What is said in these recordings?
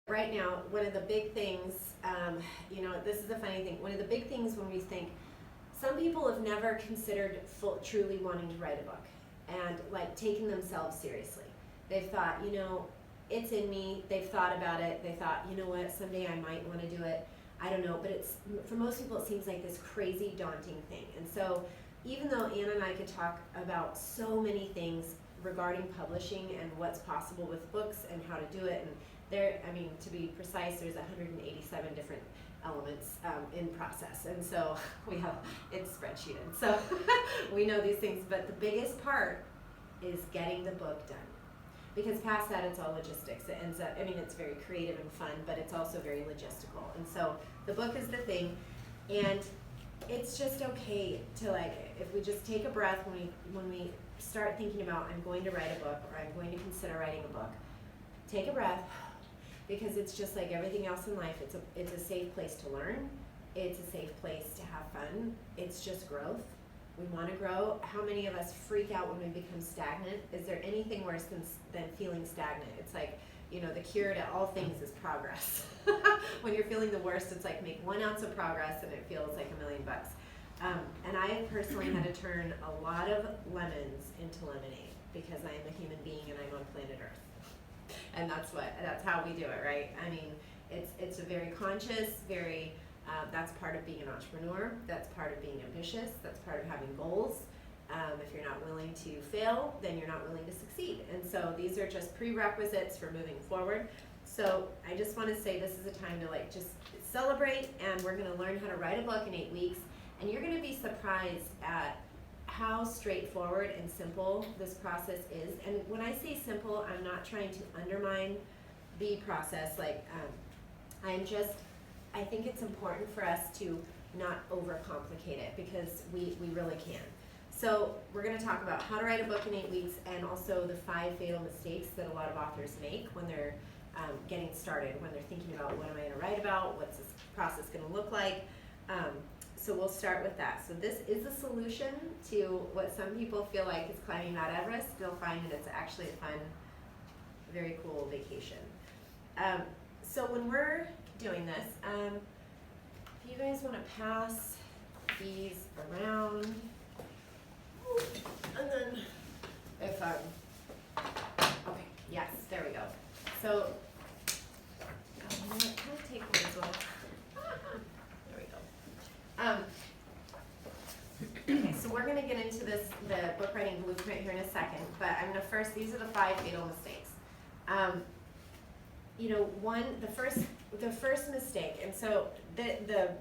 Right now, one of the big things, this is a funny thing. One of the big things when we think, some people have never considered truly wanting to write a book and like taking themselves seriously. They've thought, it's in me. They've thought about it. They thought, you know what, someday I might want to do it. I don't know, but it's for most people it seems like this crazy daunting thing. And so even though Anna and I could talk about so many things regarding publishing and what's possible with books and how to do it, and to be precise, there's 187 different elements in process, and so we have it's spreadsheeted. So we know these things, but the biggest part is getting the book done. Because past that, it's all logistics. It ends up, it's very creative and fun, but it's also very logistical. And so the book is the thing, and it's just okay to if we just take a breath when we start thinking about I'm going to write a book or I'm going to consider writing a book. Take a breath, because it's just like everything else in life. It's a safe place to learn. It's a safe place to have fun. It's just growth. We want to grow. How many of us freak out when we become stagnant? Is there anything worse than feeling stagnant? It's like, the cure to all things is progress. When you're feeling the worst, it's like make 1 ounce of progress and it feels like $1 million. And I personally had to turn a lot of lemons into lemonade because I am a human being and I'm on planet Earth. And that's how we do it, right? It's a very conscious, that's part of being an entrepreneur. That's part of being ambitious. That's part of having goals. If you're not willing to fail, then you're not willing to succeed. And so these are just prerequisites for moving forward. So I just want to say this is a time to just celebrate, and we're going to learn how to write a book in 8 weeks. And you're going to be surprised at how straightforward and simple this process is. And when I say simple, I'm not trying to undermine the process. I think it's important for us to not overcomplicate it, because we really can. So we're going to talk about how to write a book in 8 weeks, and also the 5 fatal mistakes that a lot of authors make when they're getting started, when they're thinking about what am I going to write about, what's this process going to look like. So we'll start with that. So this is a solution to what some people feel like is climbing Mount Everest. They'll find that it's actually a fun, very cool vacation. So when we're doing this, if you guys want to pass these around, and then if okay, yes, there we go. So can I take one as well? There we go. Okay, so we're going to get into the book writing blueprint here in a second, but I'm going to first, these are the 5 fatal mistakes. The first mistake, and so the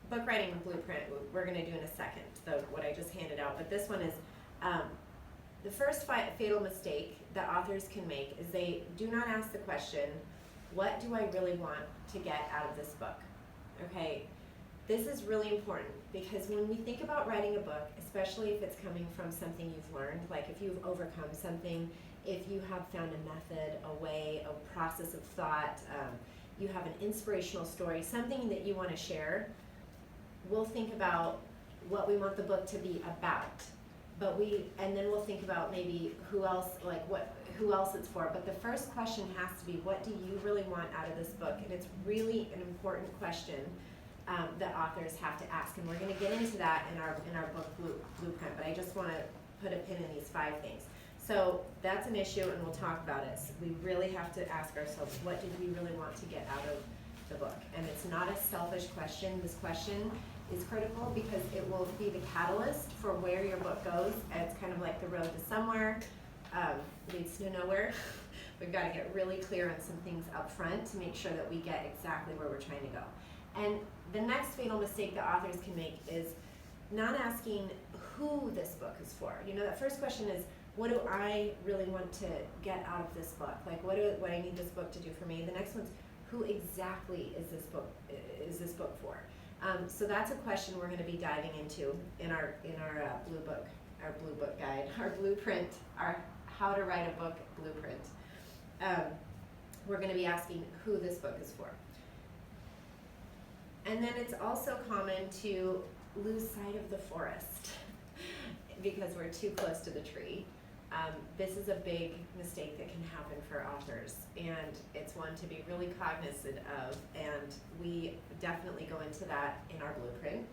book writing blueprint we're going to do in a second, what I just handed out, but this one is the first fatal mistake that authors can make is they do not ask the question, what do I really want to get out of this book? Okay, this is really important, because when we think about writing a book, especially if it's coming from something you've learned, like if you've overcome something, if you have found a method, a way, a process of thought, you have an inspirational story, something that you want to share, we'll think about what we want the book to be about. And then we'll think about maybe who else it's for. But the first question has to be, what do you really want out of this book? And it's really an important question that authors have to ask. And we're going to get into that in our book blueprint. But I just want to put a pin in these 5 things. So that's an issue, and we'll talk about it. So we really have to ask ourselves, what did we really want to get out of the book? And it's not a selfish question. This question is critical because it will be the catalyst for where your book goes. And it's kind of like the road to somewhere leads to nowhere. We've got to get really clear on some things up front to make sure that we get exactly where we're trying to go. And the next fatal mistake that authors can make is not asking who this book is for. That first question is, what do I really want to get out of this book? What do I need this book to do for me? The next one's, who exactly is this book for? So that's a question we're going to be diving into in our blue book guide, our blueprint, our how to write a book blueprint. We're going to be asking who this book is for. And then it's also common to lose sight of the forest because we're too close to the tree. This is a big mistake that can happen for authors, and it's one to be really cognizant of, and we definitely go into that in our blueprint.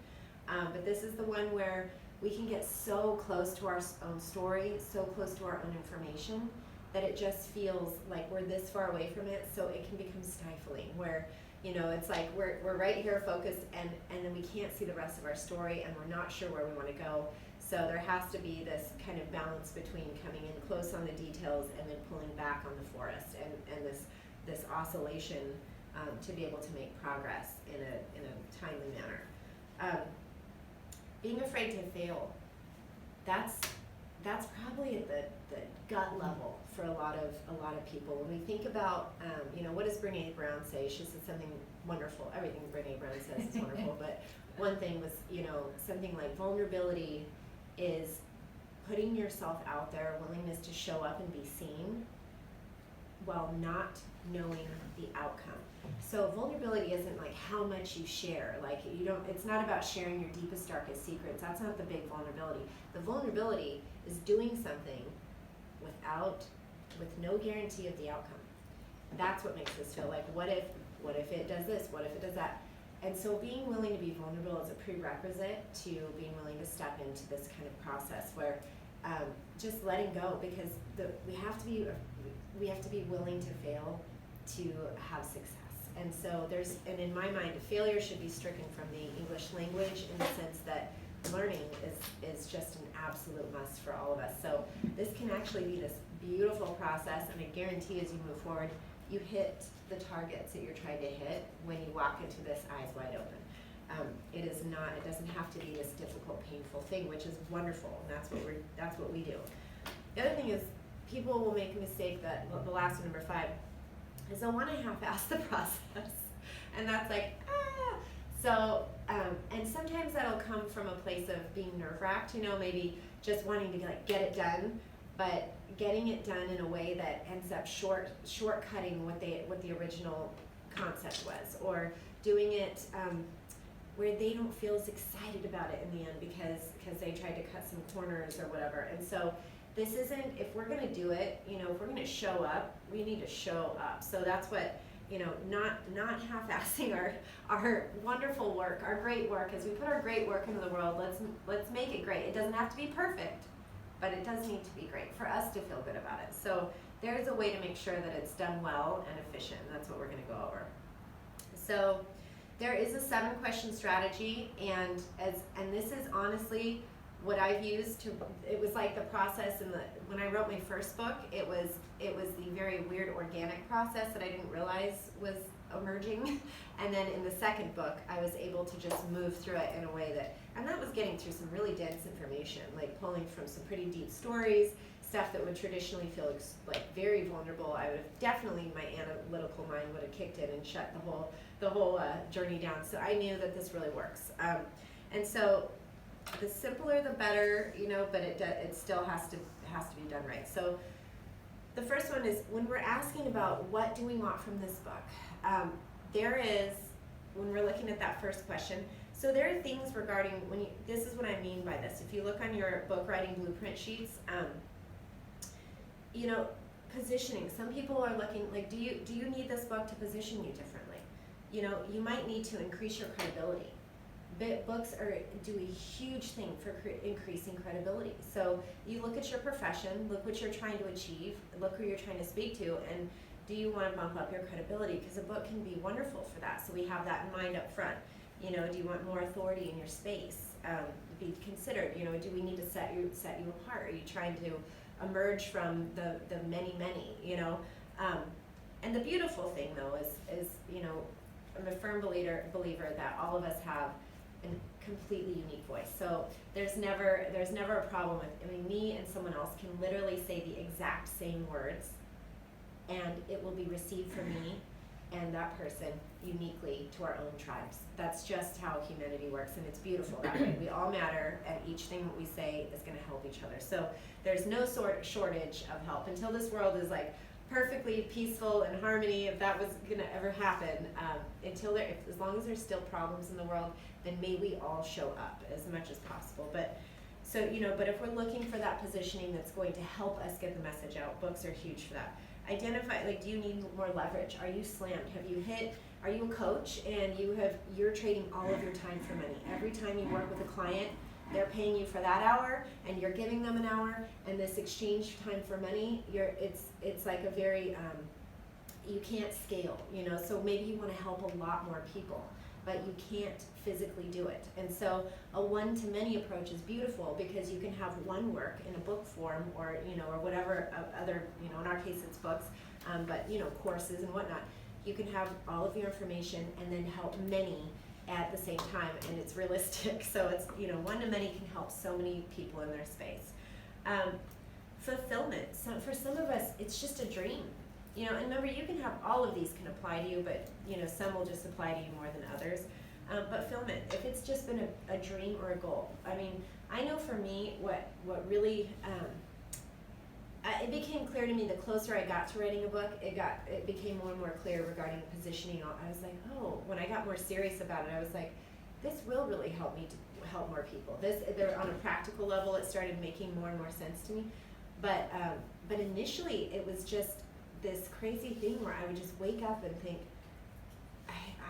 But this is the one where we can get so close to our own story, so close to our own information, that it just feels like we're this far away from it, so it can become stifling, where, you know, it's like we're right here focused, and then we can't see the rest of our story, and we're not sure where we want to go. So there has to be this kind of balance between coming in close on the details and then pulling back on the forest, and this oscillation to be able to make progress in a timely manner. Being afraid to fail, that's probably at the gut level for a lot of people. When we think about, you know, what does Brene Brown say? She said something wonderful. Everything Brene Brown says is wonderful, but one thing was, you know, something like vulnerability is putting yourself out there, willingness to show up and be seen while not knowing the outcome. So vulnerability isn't like how much you share. Like, you don't, it's not about sharing your deepest, darkest secrets. That's not the big vulnerability. The vulnerability is doing something with no guarantee of the outcome. That's what makes us feel like, what if it does this? What if it does that? And so being willing to be vulnerable is a prerequisite to being willing to step into this kind of process where just letting go, because we have to be willing to fail to have success. And so and in my mind, failure should be stricken from the English language, in the sense that learning is just an absolute must for all of us. So this can actually be this beautiful process, and I guarantee as you move forward, you hit the targets that you're trying to hit when you walk into this eyes wide open. It doesn't have to be this difficult, painful thing, which is wonderful, and that's what we do. The other thing is, people will make a mistake, that the last one, number 5, is they'll want to half-ass the process, and that's like, So, and sometimes that'll come from a place of being nerve-wracked, you know, maybe just wanting to like get it done, but getting it done in a way that ends up shortcutting what the original concept was, or doing it where they don't feel as excited about it in the end because they tried to cut some corners or whatever. And so this isn't, if we're going to do it, you know, if we're going to show up, we need to show up. So that's what, you know, not half-assing our wonderful work, our great work. As we put our great work into the world, let's make it great. It doesn't have to be perfect, but it does need to be great for us to feel good about it. So there's a way to make sure that it's done well and efficient, and that's what we're going to go over. So there is a 7-question strategy, and this is honestly what I've used to. It was like the process when I wrote my first book. It was the very weird organic process that I didn't realize was emerging, and then in the second book, I was able to just move through it in a way and that was getting through some really dense information, like pulling from some pretty deep stories, stuff that would traditionally feel like very vulnerable. I would have definitely, my analytical mind would have kicked in and shut the whole journey down. So I knew that this really works, and so the simpler the better, you know, but it still has to be done right. So the first one is, when we're asking about what do we want from this book, when we're looking at that first question, so there are things regarding this is what I mean by this. If you look on your book writing blueprint sheets, you know, positioning. Some people are looking like, do you need this book to position you differently? You know, you might need to increase your credibility. Books do a huge thing for increasing credibility. So you look at your profession, look what you're trying to achieve, look who you're trying to speak to, and do you want to bump up your credibility? Because a book can be wonderful for that. So we have that in mind up front. You know, do you want more authority in your space? Be considered. You know, do we need to set you apart? Are you trying to emerge from the many? You know, and the beautiful thing though is you know, I'm a firm believer that all of us have a completely unique voice. So there's never a problem with, I mean, me and someone else can literally say the exact same words, and it will be received from me and that person uniquely to our own tribes. That's just how humanity works, and it's beautiful that way. We all matter, and each thing that we say is going to help each other. So there's no shortage of help until this world is like perfectly peaceful and harmony. If that was going to ever happen, as long as there's still problems in the world, then may we all show up as much as possible. But So, you know, but if we're looking for that positioning that's going to help us get the message out, books are huge for that. Identify, like, do you need more leverage? Are you slammed? Are you a coach and you're trading all of your time for money? Every time you work with a client, they're paying you for that hour and you're giving them an hour, and this exchange time for money, it's like a very, you can't scale, you know, so maybe you wanna help a lot more people, but you can't physically do it. And so a one-to-many approach is beautiful because you can have one work in a book form, or, you know, or whatever other, you know, in our case it's books, but, you know, courses and whatnot. You can have all of your information and then help many at the same time, and it's realistic. So it's, you know, one-to-many can help so many people in their space. Fulfillment. So for some of us, it's just a dream. You know, and remember, you can have all of these can apply to you, but, you know, some will just apply to you more than others. But fulfillment, if it's just been a dream or a goal. I mean, I know for me, what really, it became clear to me the closer I got to writing a book, it became more and more clear regarding positioning. I was like, oh, when I got more serious about it, I was like, this will really help me to help more people. They're on a practical level, it started making more and more sense to me. But initially, it was just this crazy thing where I would just wake up and think,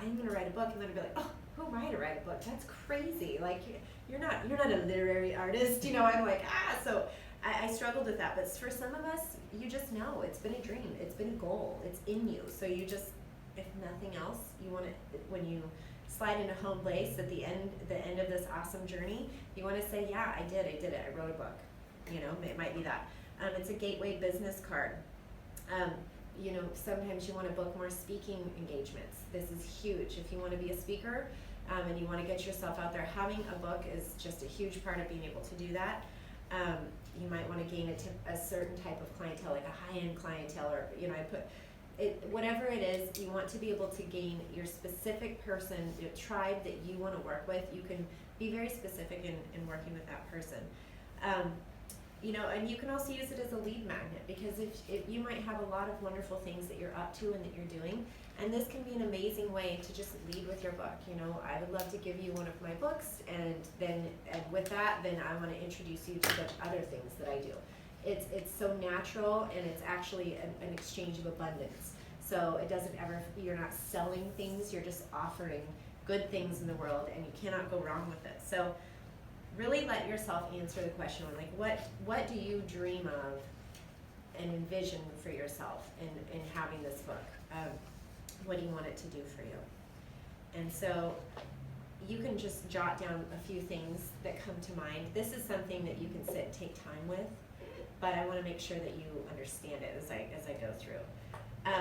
I'm gonna write a book, and then I'd be like, oh, who am I to write a book? That's crazy. Like, you're not a literary artist, you know. I'm like, so I struggled with that. But for some of us, you just know it's been a dream, it's been a goal, it's in you. So you just, if nothing else, you want to, when you slide into home base at the end of this awesome journey, you want to say, yeah, I did it. I wrote a book. You know, it might be that. It's a gateway business card. You know, sometimes you want to book more speaking engagements. This is huge. If you want to be a speaker and you want to get yourself out there, having a book is just a huge part of being able to do that. You might want to gain a certain type of clientele, like a high-end clientele, or, you know, whatever it is, you want to be able to gain your specific person, your tribe that you want to work with. You can be very specific in working with that person. You know, and you can also use it as a lead magnet, because if you might have a lot of wonderful things that you're up to and that you're doing, and this can be an amazing way to just lead with your book. You know, I would love to give you one of my books, and with that, then I want to introduce you to the other things that I do. It's so natural, and it's actually an exchange of abundance. So it doesn't ever, you're not selling things, you're just offering good things in the world, and you cannot go wrong with it. So really let yourself answer the question, like, what do you dream of and envision for yourself in having this book? What do you want it to do for you? And so you can just jot down a few things that come to mind. This is something that you can sit and take time with, but I want to make sure that you understand it as I go through.